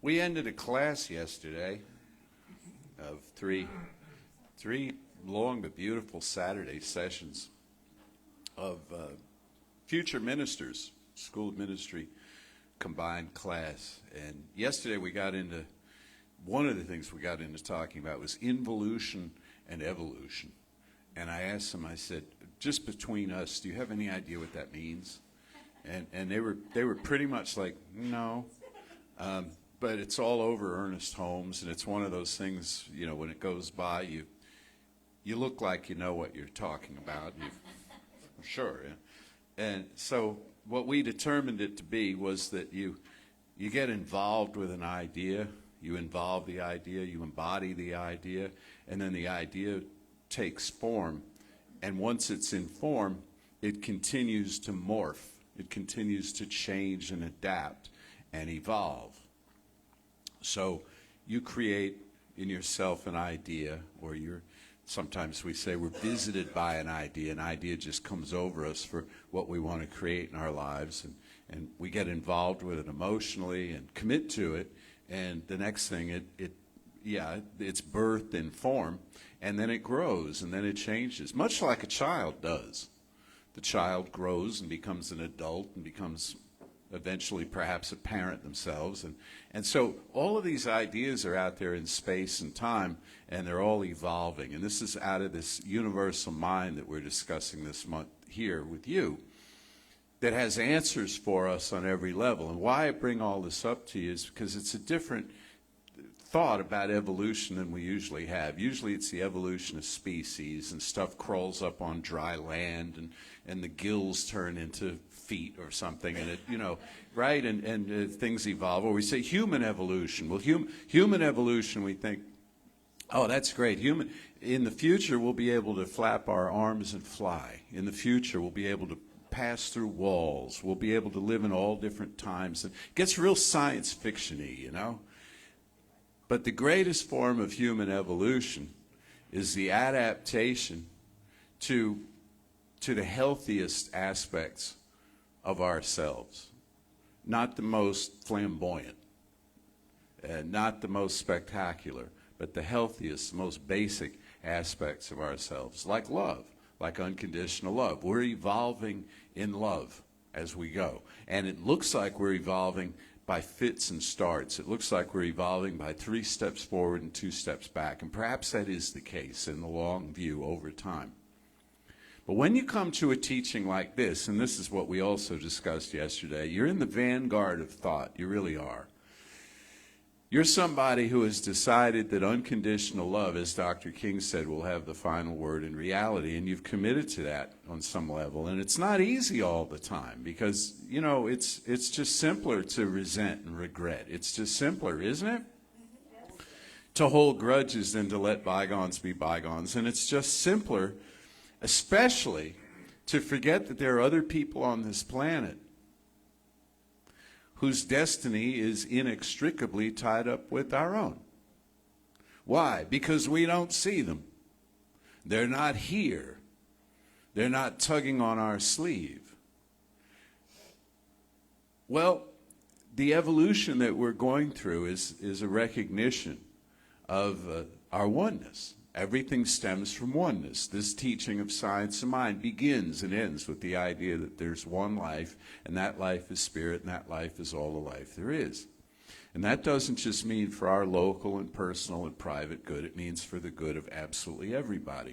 We ended a class yesterday of three long but beautiful Saturday sessions of future ministers, School of Ministry combined class. And yesterday we got into, one of the things we got into talking about was involution and evolution. And I asked them, I said, just between us, do you have any idea what that means? And they were pretty much like, no. But it's all over Ernest Holmes, and it's one of those things, you know, when it goes by, you look like you know what you're talking about. Sure. Yeah. And so what we determined it to be was that you get involved with an idea, you involve the idea, you embody the idea, and then the idea takes form. And once it's in form, it continues to morph. It continues to change and adapt and evolve. So you create in yourself an idea, or sometimes we say we're visited by an idea just comes over us for what we want to create in our lives, and we get involved with it emotionally and commit to it, and the next thing it's birthed in form, and then it grows, and then it changes, much like a child does. The child grows and becomes an adult and becomes eventually perhaps a parent themselves. And so all of these ideas are out there in space and time, and they're all evolving. And this is out of this universal mind that we're discussing this month here with you, that has answers for us on every level. And why I bring all this up to you is because it's a different thought about evolution than we usually have. Usually it's the evolution of species, and stuff crawls up on dry land, and the gills turn into feet or something, and it, you know, right, and things evolve. Or we say human evolution. Well, human evolution, we think, oh, that's great. In the future, we'll be able to flap our arms and fly. In the future, we'll be able to pass through walls. We'll be able to live in all different times. It gets real science fiction-y, you know. But the greatest form of human evolution is the adaptation to the healthiest aspects of ourselves. Not the most flamboyant, not the most spectacular, but the healthiest, most basic aspects of ourselves, like love, like unconditional love. We're evolving in love as we go. And it looks like we're evolving by fits and starts. It looks like we're evolving by 3 steps forward and 2 steps back. And perhaps that is the case in the long view over time. But when you come to a teaching like this, and this is what we also discussed yesterday, you're in the vanguard of thought. You really are. You're somebody who has decided that unconditional love, as Dr. King said, will have the final word in reality, and you've committed to that on some level. And it's not easy all the time because, you know, it's just simpler to resent and regret. It's just simpler, isn't it? To hold grudges than to let bygones be bygones. And it's just simpler, especially to forget that there are other people on this planet whose destiny is inextricably tied up with our own. Why? Because we don't see them. They're not here. They're not tugging on our sleeve. Well, the evolution that we're going through is a recognition of our oneness. Everything stems from oneness. This teaching of science of mind begins and ends with the idea that there's one life, and that life is spirit, and that life is all the life there is. And that doesn't just mean for our local and personal and private good. It means for the good of absolutely everybody.